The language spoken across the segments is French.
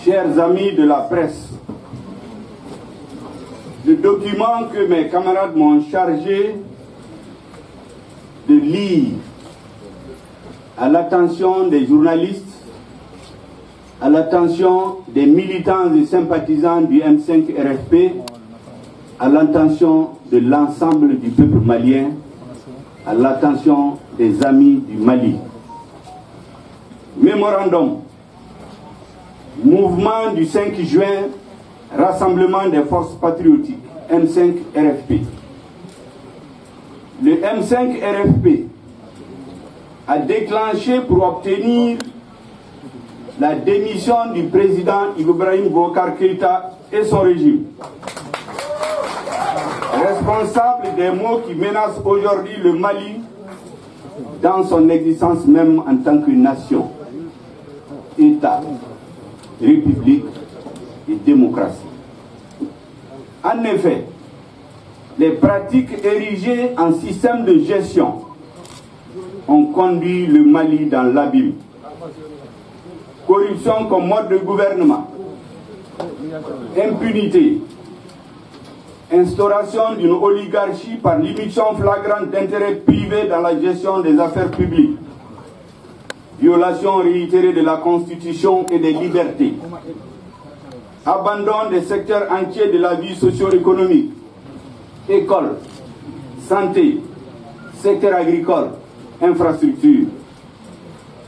chers amis de la presse, le document que mes camarades m'ont chargé de lire à l'attention des journalistes, à l'attention des militants et sympathisants du M5 RFP, à l'attention de l'ensemble du peuple malien, à l'attention des amis du Mali. Mémorandum, mouvement du 5 juin, Rassemblement des forces patriotiques, M5 RFP. Le M5 RFP a déclenché pour obtenir la démission du président Ibrahim Boubacar Keïta et son régime. Responsable des maux qui menacent aujourd'hui le Mali dans son existence même en tant que nation, État, République et démocratie. En effet, les pratiques érigées en système de gestion ont conduit le Mali dans l'abîme. Corruption comme mode de gouvernement, impunité, instauration d'une oligarchie par l'immixtion flagrante d'intérêts privés dans la gestion des affaires publiques, violation réitérée de la Constitution et des libertés, abandon des secteurs entiers de la vie socio-économique, école, santé, secteur agricole, infrastructure,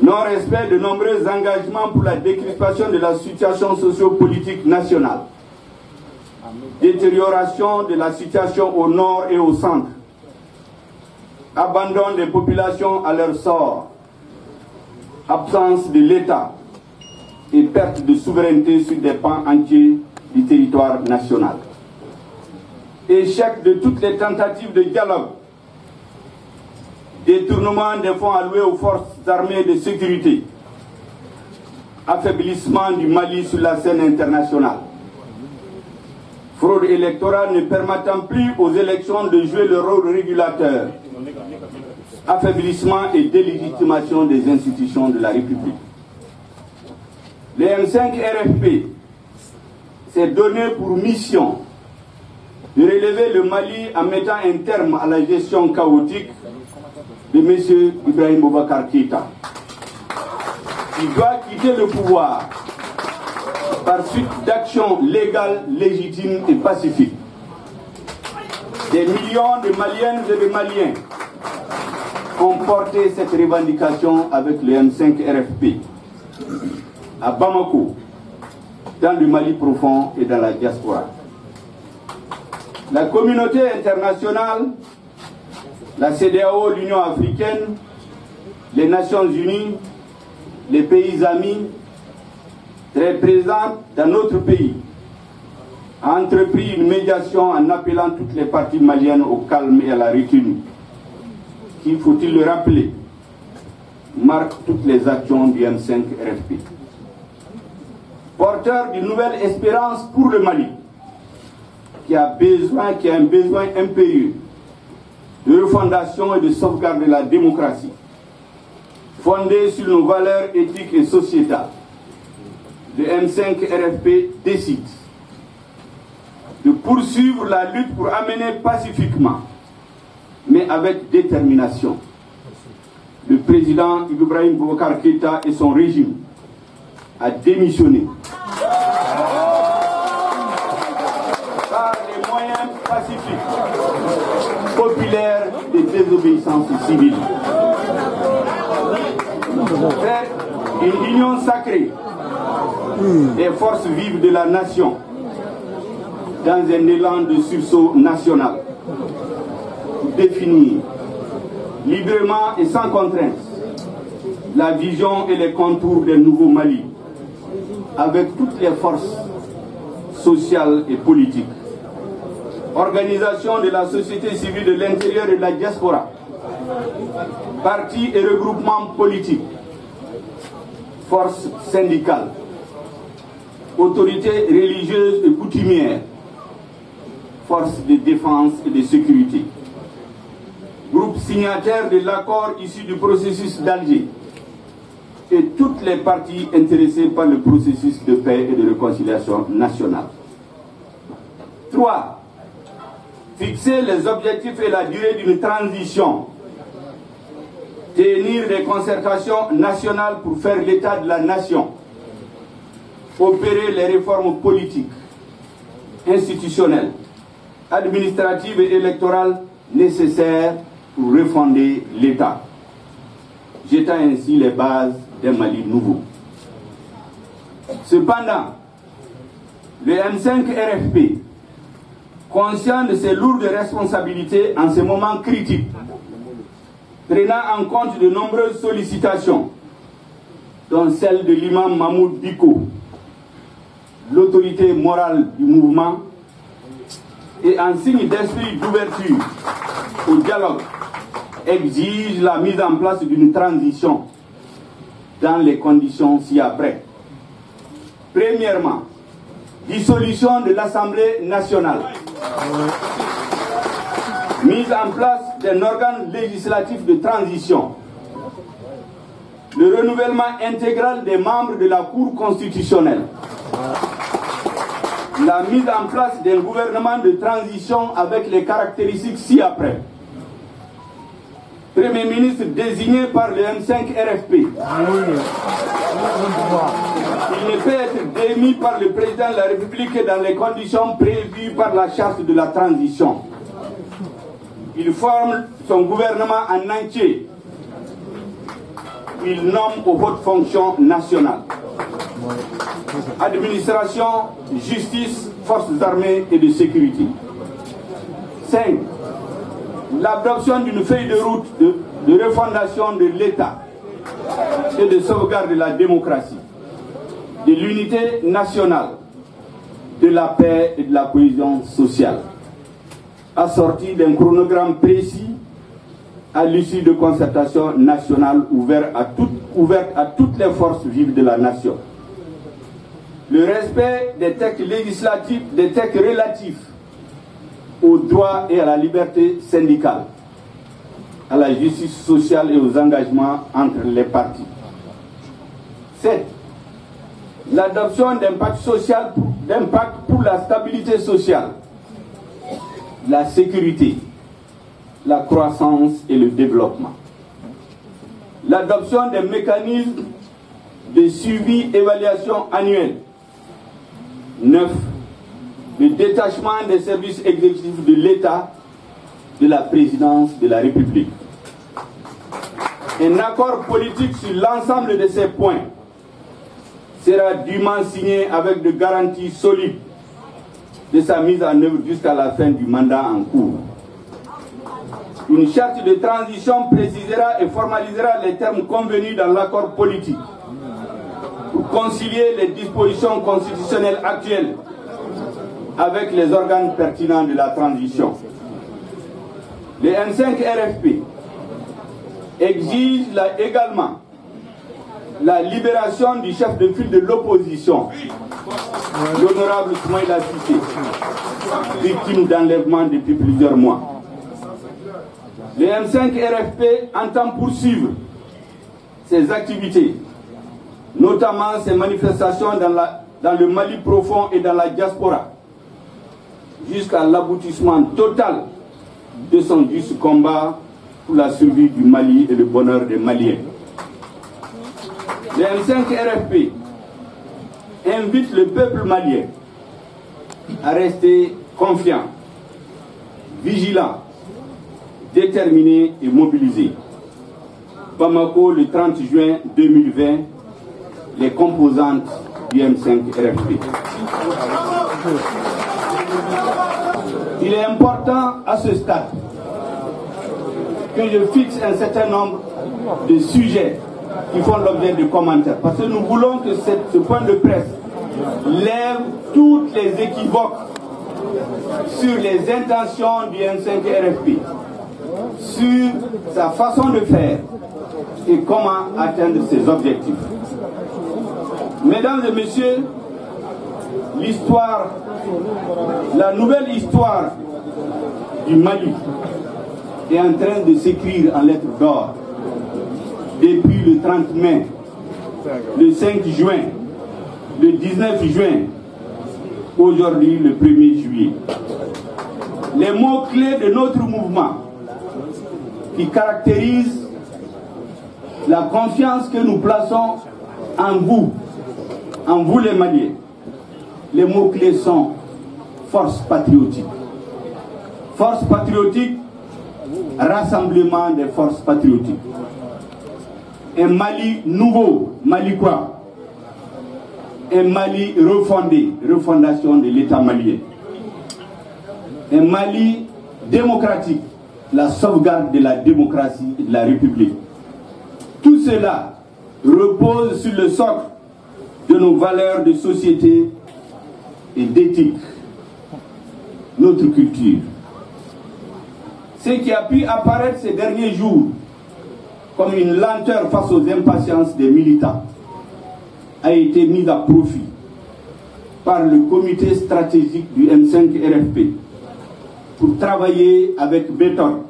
non-respect de nombreux engagements pour la décrispation de la situation socio-politique nationale, détérioration de la situation au nord et au centre, abandon des populations à leur sort, absence de l'État et perte de souveraineté sur des pans entiers du territoire national. Échec de toutes les tentatives de dialogue, détournement des fonds alloués aux forces armées de sécurité, affaiblissement du Mali sur la scène internationale, fraude électorale ne permettant plus aux élections de jouer le rôle régulateur, affaiblissement et délégitimation des institutions de la République. Le M5 RFP s'est donné pour mission de relever le Mali en mettant un terme à la gestion chaotique de M. Ibrahim Boubacar Keïta. Il doit quitter le pouvoir par suite d'actions légales, légitimes et pacifiques. Des millions de Maliennes et de Maliens ont porté cette revendication avec le M5 RFP à Bamako, dans le Mali profond et dans la diaspora. La communauté internationale, la CEDEAO, l'Union africaine, les Nations unies, les pays amis, très présents dans notre pays, a entrepris une médiation en appelant toutes les parties maliennes au calme et à la retenue, qui, faut-il le rappeler, marque toutes les actions du M5 RFP. Porteur d'une nouvelle espérance pour le Mali, qui a un besoin impérieux de refondation et de sauvegarde de la démocratie, fondée sur nos valeurs éthiques et sociétales. Le M5 RFP décide de poursuivre la lutte pour amener pacifiquement, mais avec détermination, le président Ibrahim Boubacar Keïta et son régime à démissionner par les moyens pacifiques, populaires de désobéissance civile. Faire une union sacrée des forces vives de la nation dans un élan de sursaut national pour définir librement et sans contrainte la vision et les contours d'un nouveau Mali avec toutes les forces sociales et politiques. Organisation de la société civile de l'intérieur et de la diaspora, partis et regroupements politiques, forces syndicales, autorités religieuses et coutumières, forces de défense et de sécurité, groupe signataire de l'accord issu du processus d'Alger, et toutes les parties intéressées par le processus de paix et de réconciliation nationale. 3. Fixer les objectifs et la durée d'une transition. Tenir des concertations nationales pour faire l'état de la nation. Opérer les réformes politiques, institutionnelles, administratives et électorales nécessaires pour refonder l'État, jetant ainsi les bases d'un Mali nouveau. Cependant, le M5 RFP, conscient de ses lourdes responsabilités en ces moments critiques, prenant en compte de nombreuses sollicitations, dont celle de l'imam Mahmoud Diko, l'autorité morale du mouvement, et en signe d'esprit d'ouverture au dialogue, exige la mise en place d'une transition dans les conditions ci-après. Premièrement, dissolution de l'Assemblée nationale. Mise en place d'un organe législatif de transition. Le renouvellement intégral des membres de la Cour constitutionnelle. La mise en place d'un gouvernement de transition avec les caractéristiques ci-après. Premier ministre désigné par le M5 RFP. Il ne peut être démis par le président de la République dans les conditions prévues par la charte de la transition. Il forme son gouvernement en entier. Il nomme aux hautes fonctions nationales. Administration, justice, forces armées et de sécurité. 5. L'adoption d'une feuille de route de refondation de l'État et de sauvegarde de la démocratie, de l'unité nationale, de la paix et de la cohésion sociale, assorti d'un chronogramme précis à l'issue de concertations nationales ouvertes à toutes les forces vives de la nation. Le respect des textes législatifs, des textes relatifs aux droits et à la liberté syndicale, à la justice sociale et aux engagements entre les partis. 7. L'adoption d'un pacte pour la stabilité sociale, la sécurité, la croissance et le développement. L'adoption d'un mécanisme de suivi-évaluation annuel. 9. Le détachement des services exécutifs de l'État de la présidence de la République. Un accord politique sur l'ensemble de ces points sera dûment signé avec de garanties solides de sa mise en œuvre jusqu'à la fin du mandat en cours. Une charte de transition précisera et formalisera les termes convenus dans l'accord politique pour concilier les dispositions constitutionnelles actuelles avec les organes pertinents de la transition. Le M5 RFP exige également la libération du chef de file de l'opposition, l'honorable Soumaïla Cissé, victime d'enlèvement depuis plusieurs mois. Le M5 RFP entend poursuivre ses activités, notamment ses manifestations dans le Mali profond et dans la diaspora, jusqu'à l'aboutissement total de son juste combat pour la survie du Mali et le bonheur des Maliens. Le M5 RFP invite le peuple malien à rester confiant, vigilant, déterminé et mobilisé. Bamako, le 30 juin 2020, les composantes du M5 RFP. Il est important à ce stade que je fixe un certain nombre de sujets qui font l'objet de commentaires. Parce que nous voulons que ce point de presse lève toutes les équivoques sur les intentions du M5 RFP, sur sa façon de faire et comment atteindre ses objectifs. Mesdames et messieurs, l'histoire, la nouvelle histoire du Mali est en train de s'écrire en lettres d'or depuis le 30 mai le 5 juin, le 19 juin, aujourd'hui le 1er juillet. Les mots-clés de notre mouvement qui caractérisent la confiance que nous plaçons en vous les Maliens. Les mots-clés sont force patriotique. Force patriotique, rassemblement des forces patriotiques. Un Mali nouveau, Mali quoi? Un Mali refondé, refondation de l'État malien. Un Mali démocratique, la sauvegarde de la démocratie et de la République. Tout cela repose sur le socle de nos valeurs de société et d'éthique, notre culture. Ce qui a pu apparaître ces derniers jours comme une lenteur face aux impatiences des militants a été mis à profit par le comité stratégique du M5 RFP pour travailler avec méthode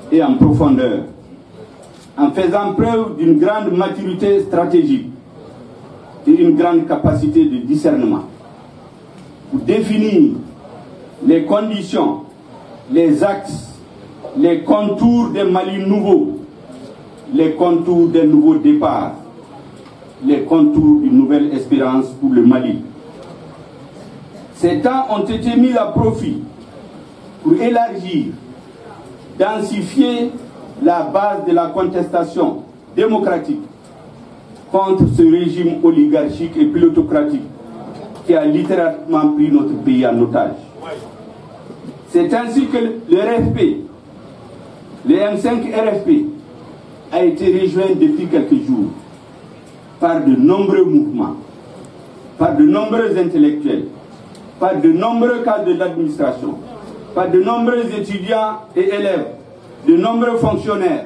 et en profondeur, en faisant preuve d'une grande maturité stratégique et une grande capacité de discernement, pour définir les conditions, les axes, les contours d'un Mali nouveau, les contours d'un nouveau départ, les contours d'une nouvelle espérance pour le Mali. Ces temps ont été mis à profit pour élargir, densifier la base de la contestation démocratique contre ce régime oligarchique et pilotocratique qui a littéralement pris notre pays en otage. C'est ainsi que le RFP, le M5 RFP, a été rejoint depuis quelques jours par de nombreux mouvements, par de nombreux intellectuels, par de nombreux cadres de l'administration, par de nombreux étudiants et élèves, de nombreux fonctionnaires,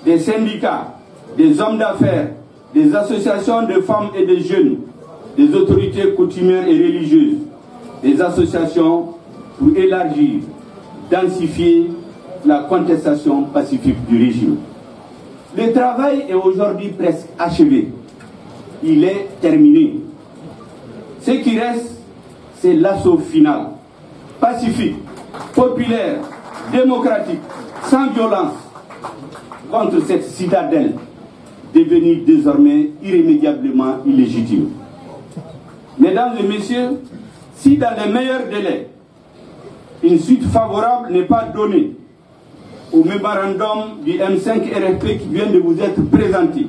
des syndicats, des hommes d'affaires, des associations de femmes et de jeunes, des autorités coutumières et religieuses, des associations pour élargir, densifier la contestation pacifique du régime. Le travail est aujourd'hui presque achevé. Il est terminé. Ce qui reste, c'est l'assaut final, pacifique, populaire, démocratique, sans violence, contre cette citadelle devenue désormais irrémédiablement illégitime. Mesdames et messieurs, si dans les meilleurs délais, une suite favorable n'est pas donnée au mémorandum du M5 RFP qui vient de vous être présenté,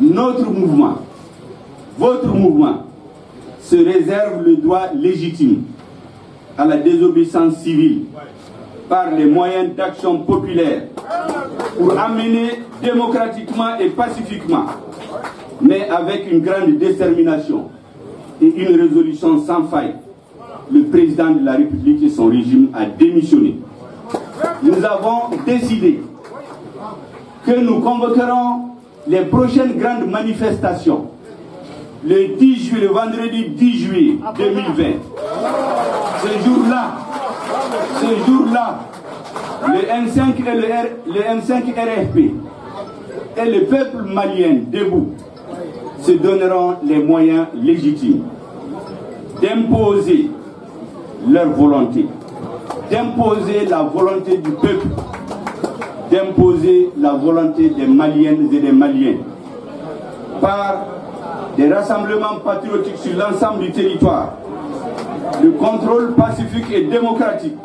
notre mouvement, votre mouvement, se réserve le droit légitime à la désobéissance civile par les moyens d'action populaire pour amener démocratiquement et pacifiquement, mais avec une grande détermination et une résolution sans faille, le président de la République et son régime a démissionné. Nous avons décidé que nous convoquerons les prochaines grandes manifestations le 10 juillet, le vendredi 10 juillet 2020. Ce jour-là, le M5 RFP et le peuple malien debout se donneront les moyens légitimes d'imposer leur volonté, d'imposer la volonté du peuple, d'imposer la volonté des Maliennes et des Maliens par des rassemblements patriotiques sur l'ensemble du territoire, le contrôle pacifique et démocratique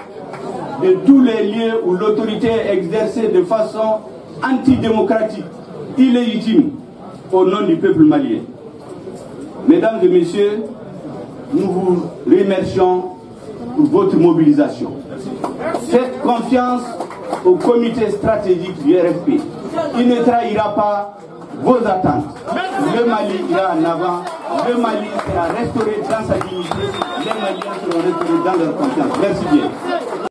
de tous les lieux où l'autorité est exercée de façon antidémocratique, illégitime, au nom du peuple malien. Mesdames et messieurs, nous vous remercions pour votre mobilisation. Faites confiance au comité stratégique du RFP. Il ne trahira pas vos attentes. Le Mali ira en avant, le Mali sera restauré dans sa dignité, les Maliens seront restaurés dans leur confiance. Merci bien.